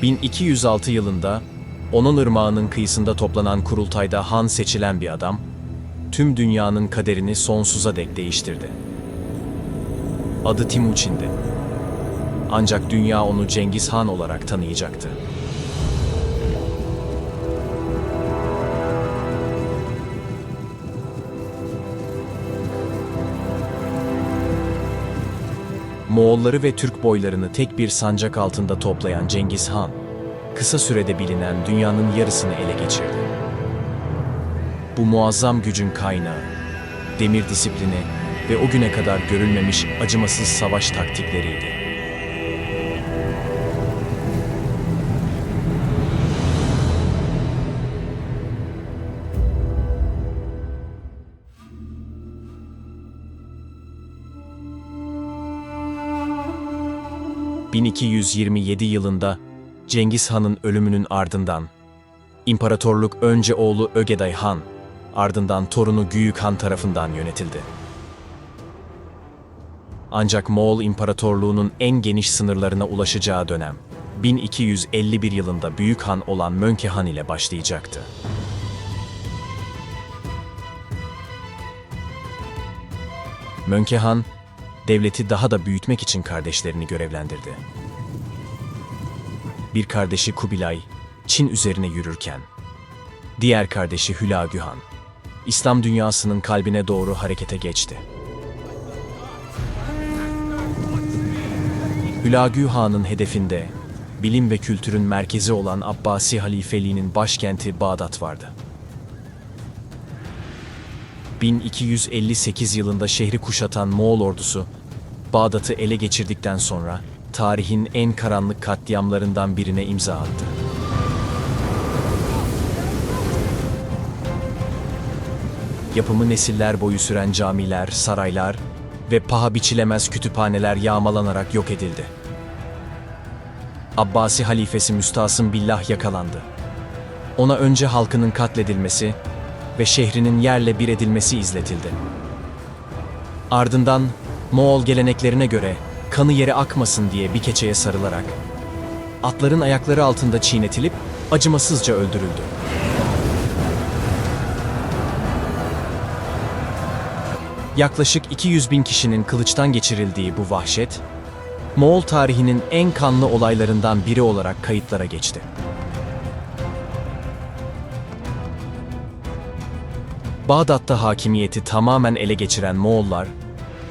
1206 yılında Onon Irmağı'nın kıyısında toplanan kurultayda Han seçilen bir adam, tüm dünyanın kaderini sonsuza dek değiştirdi. Adı Timuçin'di. Ancak dünya onu Cengiz Han olarak tanıyacaktı. Moğolları ve Türk boylarını tek bir sancak altında toplayan Cengiz Han, kısa sürede bilinen dünyanın yarısını ele geçirdi. Bu muazzam gücün kaynağı, demir disiplini ve o güne kadar görülmemiş acımasız savaş taktikleriydi. ...1227 yılında Cengiz Han'ın ölümünün ardından İmparatorluk önce oğlu Ögeday Han, ardından torunu Güyük Han tarafından yönetildi. Ancak Moğol İmparatorluğu'nun en geniş sınırlarına ulaşacağı dönem, 1251 yılında Büyük Han olan Mönke Han ile başlayacaktı. Mönke Han, devleti daha da büyütmek için kardeşlerini görevlendirdi. Bir kardeşi Kubilay, Çin üzerine yürürken, diğer kardeşi Hülagü Han, İslam dünyasının kalbine doğru harekete geçti. Hülagü Han'ın hedefinde, bilim ve kültürün merkezi olan Abbasi halifeliğinin başkenti Bağdat vardı. 1258 yılında şehri kuşatan Moğol ordusu, Bağdat'ı ele geçirdikten sonra tarihin en karanlık katliamlarından birine imza attı. Yapımı nesiller boyu süren camiler, saraylar ve paha biçilemez kütüphaneler yağmalanarak yok edildi. Abbasi halifesi Müstasım Billah yakalandı. Ona önce halkının katledilmesi ve şehrinin yerle bir edilmesi izletildi. Ardından Moğol geleneklerine göre kanı yere akmasın diye bir keçeye sarılarak atların ayakları altında çiğnetilip acımasızca öldürüldü. Yaklaşık 200 bin kişinin kılıçtan geçirildiği bu vahşet, Moğol tarihinin en kanlı olaylarından biri olarak kayıtlara geçti. Bağdat'ta hakimiyeti tamamen ele geçiren Moğollar,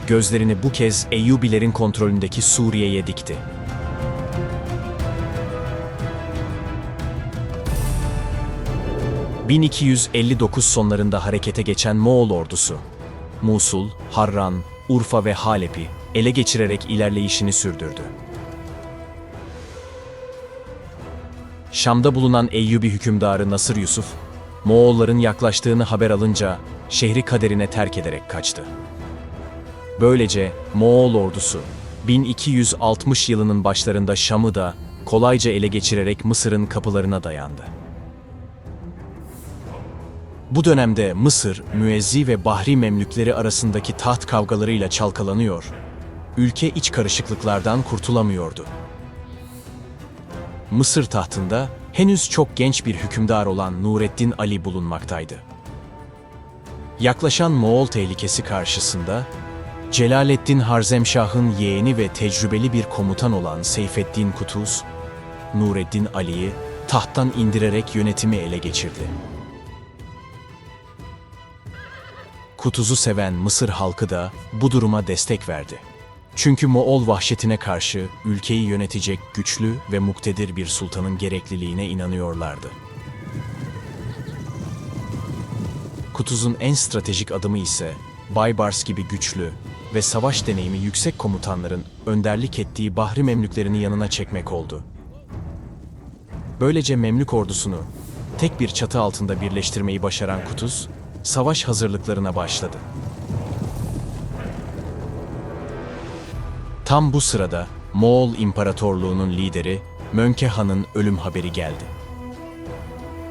gözlerini bu kez Eyyubilerin kontrolündeki Suriye'ye dikti. ...1259 sonlarında harekete geçen Moğol ordusu, Musul, Harran, Urfa ve Halep'i ele geçirerek ilerleyişini sürdürdü. Şam'da bulunan Eyyubi hükümdarı Nasır Yusuf, Moğolların yaklaştığını haber alınca şehri kaderine terk ederek kaçtı. Böylece Moğol ordusu 1260 yılının başlarında Şam'ı da kolayca ele geçirerek Mısır'ın kapılarına dayandı. Bu dönemde Mısır, Müezzi ve Bahri Memlükleri arasındaki taht kavgalarıyla çalkalanıyor, ülke iç karışıklıklardan kurtulamıyordu. Mısır tahtında henüz çok genç bir hükümdar olan Nureddin Ali bulunmaktaydı. Yaklaşan Moğol tehlikesi karşısında, Celaleddin Harzemşah'ın yeğeni ve tecrübeli bir komutan olan Seyfeddin Kutuz, Nureddin Ali'yi tahttan indirerek yönetimi ele geçirdi. Kutuz'u seven Mısır halkı da bu duruma destek verdi. Çünkü Moğol vahşetine karşı ülkeyi yönetecek güçlü ve muktedir bir sultanın gerekliliğine inanıyorlardı. Kutuz'un en stratejik adımı ise Baybars gibi güçlü ve savaş deneyimi yüksek komutanların önderlik ettiği Bahri Memlüklerini yanına çekmek oldu. Böylece Memlük ordusunu tek bir çatı altında birleştirmeyi başaran Kutuz, savaş hazırlıklarına başladı. Tam bu sırada Moğol İmparatorluğu'nun lideri Mönke Han'ın ölüm haberi geldi.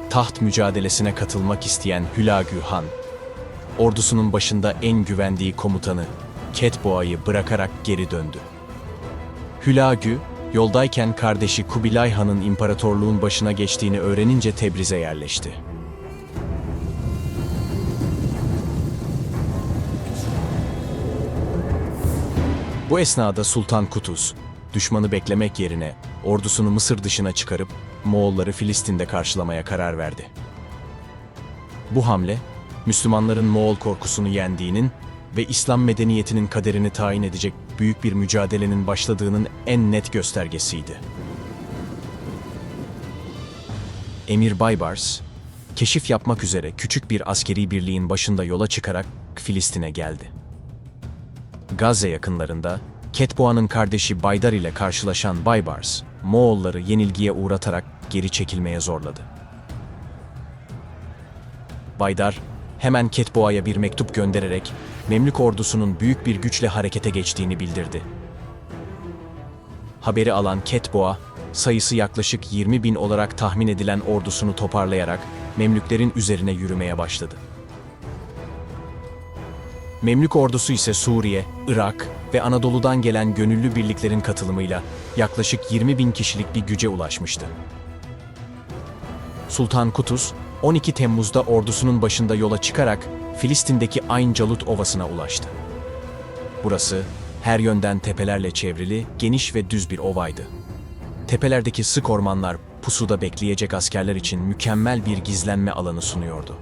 Taht mücadelesine katılmak isteyen Hülagü Han, ordusunun başında en güvendiği komutanı Ketboğa'yı bırakarak geri döndü. Hülagü, Yoldayken kardeşi Kubilay Han'ın imparatorluğun başına geçtiğini öğrenince Tebriz'e yerleşti. Bu esnada Sultan Kutuz, düşmanı beklemek yerine ordusunu Mısır dışına çıkarıp Moğolları Filistin'de karşılamaya karar verdi. Bu hamle, Müslümanların Moğol korkusunu yendiğinin ve İslam medeniyetinin kaderini tayin edecek büyük bir mücadelenin başladığının en net göstergesiydi. Emir Baybars, keşif yapmak üzere küçük bir askeri birliğin başında yola çıkarak Filistin'e geldi. Gazze yakınlarında, Ketboğa'nın kardeşi Baydar ile karşılaşan Baybars, Moğolları yenilgiye uğratarak geri çekilmeye zorladı. Baydar, hemen Ketboğa'ya bir mektup göndererek Memlük ordusunun büyük bir güçle harekete geçtiğini bildirdi. Haberi alan Ketboğa, sayısı yaklaşık 20.000 olarak tahmin edilen ordusunu toparlayarak Memlüklerin üzerine yürümeye başladı. Memlük ordusu ise Suriye, Irak ve Anadolu'dan gelen gönüllü birliklerin katılımıyla yaklaşık 20.000 kişilik bir güce ulaşmıştı. Sultan Kutuz, 12 Temmuz'da ordusunun başında yola çıkarak Filistin'deki Ayn Calut Ovası'na ulaştı. Burası, her yönden tepelerle çevrili, geniş ve düz bir ovaydı. Tepelerdeki sık ormanlar, pusuda bekleyecek askerler için mükemmel bir gizlenme alanı sunuyordu.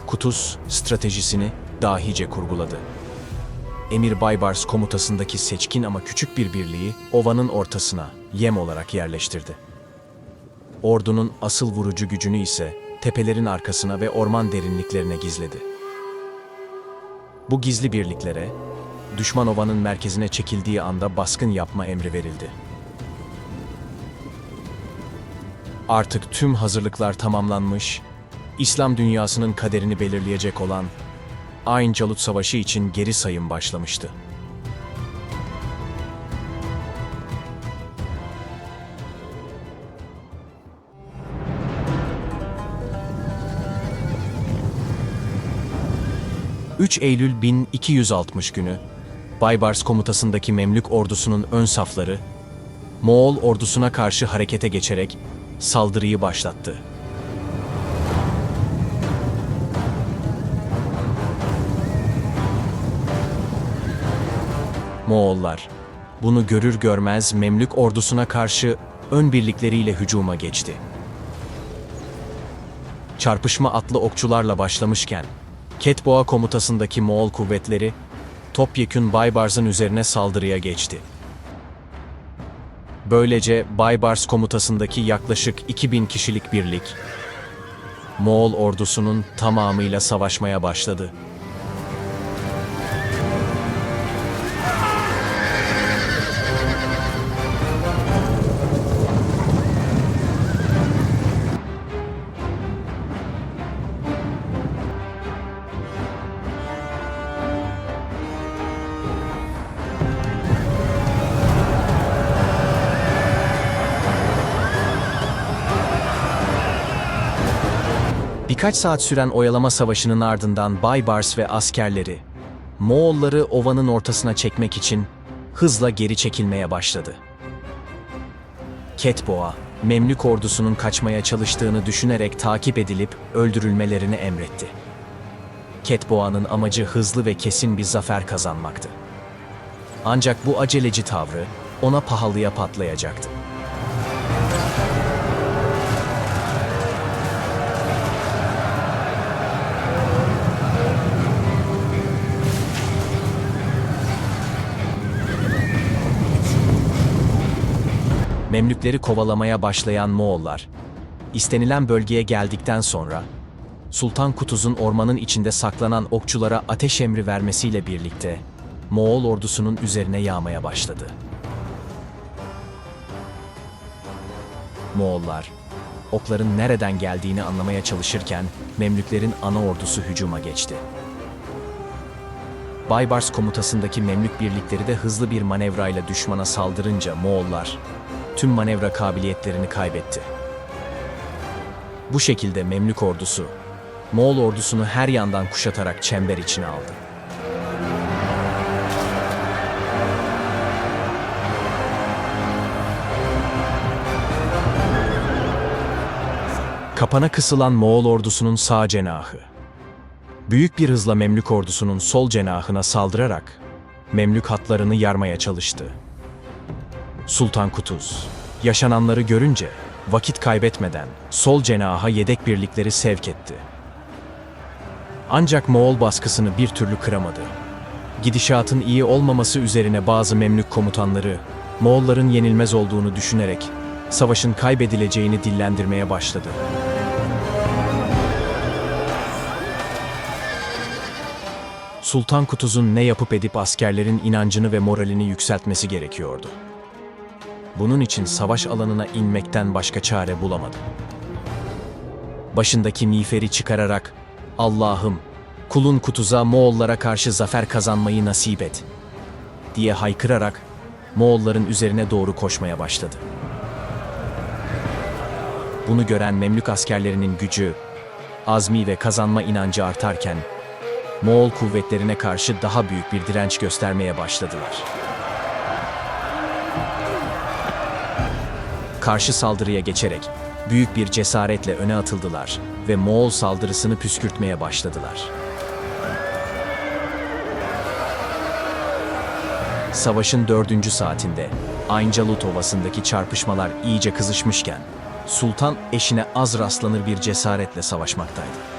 Kutuz, stratejisini dahice kurguladı. Emir Baybars komutasındaki seçkin ama küçük bir birliği, ovanın ortasına, yem olarak yerleştirdi. Ordunun asıl vurucu gücünü ise tepelerin arkasına ve orman derinliklerine gizledi. Bu gizli birliklere, düşman ovanın merkezine çekildiği anda baskın yapma emri verildi. Artık tüm hazırlıklar tamamlanmış, İslam dünyasının kaderini belirleyecek olan Ayn Calut Savaşı için geri sayım başlamıştı. ...3 Eylül 1260 günü, Baybars komutasındaki Memlük ordusunun ön safları, Moğol ordusuna karşı harekete geçerek saldırıyı başlattı. Moğollar, bunu görür görmez Memlük ordusuna karşı ön birlikleriyle hücuma geçti. Çarpışma atlı okçularla başlamışken, Ketboğa komutasındaki Moğol kuvvetleri, topyekün Baybars'ın üzerine saldırıya geçti. Böylece Baybars komutasındaki yaklaşık 2000 kişilik birlik, Moğol ordusunun tamamıyla savaşmaya başladı. Birkaç saat süren oyalama savaşının ardından Baybars ve askerleri, Moğolları ovanın ortasına çekmek için hızla geri çekilmeye başladı. Ketboğa, Memlük ordusunun kaçmaya çalıştığını düşünerek takip edilip öldürülmelerini emretti. Ketboğa'nın amacı hızlı ve kesin bir zafer kazanmaktı. Ancak bu aceleci tavrı ona pahalıya patlayacaktı. Memlükleri kovalamaya başlayan Moğollar, istenilen bölgeye geldikten sonra, Sultan Kutuz'un ormanın içinde saklanan okçulara ateş emri vermesiyle birlikte, Moğol ordusunun üzerine yağmaya başladı. Moğollar, okların nereden geldiğini anlamaya çalışırken, Memlüklerin ana ordusu hücuma geçti. Baybars komutasındaki Memlük birlikleri de hızlı bir manevrayla düşmana saldırınca Moğollar, tüm manevra kabiliyetlerini kaybetti. Bu şekilde Memlük ordusu, Moğol ordusunu her yandan kuşatarak çember içine aldı. Kapana kısılan Moğol ordusunun sağ cenahı, büyük bir hızla Memlük ordusunun sol cenahına saldırarak Memlük hatlarını yarmaya çalıştı. Sultan Kutuz, yaşananları görünce vakit kaybetmeden sol cenaha yedek birlikleri sevk etti. Ancak Moğol baskısını bir türlü kıramadı. Gidişatın iyi olmaması üzerine bazı Memlük komutanları, Moğolların yenilmez olduğunu düşünerek savaşın kaybedileceğini dillendirmeye başladı. Sultan Kutuz'un ne yapıp edip askerlerin inancını ve moralini yükseltmesi gerekiyordu. Bunun için savaş alanına inmekten başka çare bulamadı. Başındaki miğferi çıkararak, "Allah'ım, kulun Kutuz'a Moğollara karşı zafer kazanmayı nasip et," diye haykırarak Moğolların üzerine doğru koşmaya başladı. Bunu gören Memlük askerlerinin gücü, azmi ve kazanma inancı artarken, Moğol kuvvetlerine karşı daha büyük bir direnç göstermeye başladılar. Karşı saldırıya geçerek büyük bir cesaretle öne atıldılar ve Moğol saldırısını püskürtmeye başladılar. Savaşın 4. saatinde Ayncalut Ovası'ndaki çarpışmalar iyice kızışmışken, Sultan eşine az rastlanır bir cesaretle savaşmaktaydı.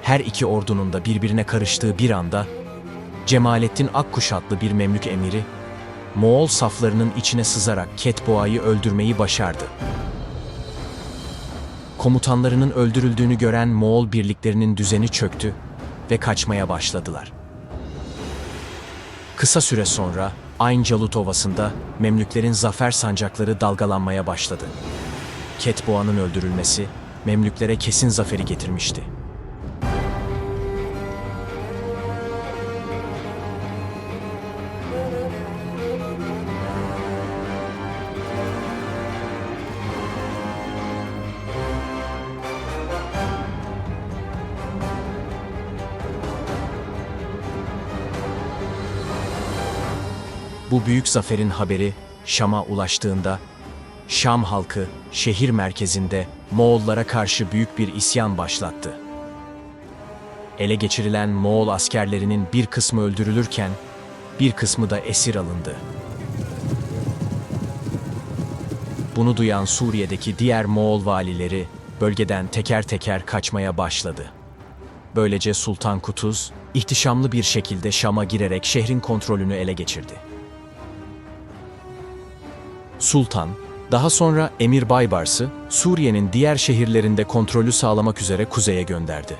Her iki ordunun da birbirine karıştığı bir anda, Cemalettin Akkuş adlı bir Memlük emiri, Moğol saflarının içine sızarak Ketboğa'yı öldürmeyi başardı. Komutanlarının öldürüldüğünü gören Moğol birliklerinin düzeni çöktü ve kaçmaya başladılar. Kısa süre sonra Ayncalut Ovası'nda Memlüklerin zafer sancakları dalgalanmaya başladı. Ketboğa'nın öldürülmesi Memlüklere kesin zaferi getirmişti. Bu büyük zaferin haberi Şam'a ulaştığında, Şam halkı şehir merkezinde Moğollara karşı büyük bir isyan başlattı. Ele geçirilen Moğol askerlerinin bir kısmı öldürülürken, bir kısmı da esir alındı. Bunu duyan Suriye'deki diğer Moğol valileri bölgeden teker teker kaçmaya başladı. Böylece Sultan Kutuz, ihtişamlı bir şekilde Şam'a girerek şehrin kontrolünü ele geçirdi. Sultan, daha sonra Emir Baybars'ı Suriye'nin diğer şehirlerinde kontrolü sağlamak üzere kuzeye gönderdi.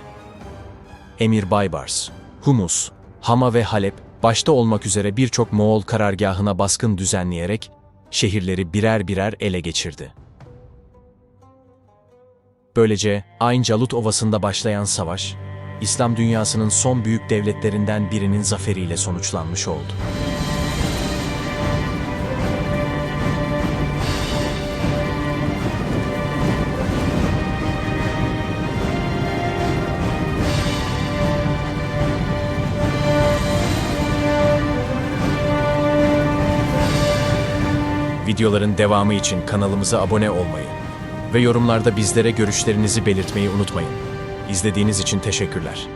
Emir Baybars, Humus, Hama ve Halep başta olmak üzere birçok Moğol karargahına baskın düzenleyerek şehirleri birer birer ele geçirdi. Böylece Ayncalut Ovası'nda başlayan savaş, İslam dünyasının son büyük devletlerinden birinin zaferiyle sonuçlanmış oldu. Videoların devamı için kanalımıza abone olmayı ve yorumlarda bizlere görüşlerinizi belirtmeyi unutmayın. İzlediğiniz için teşekkürler.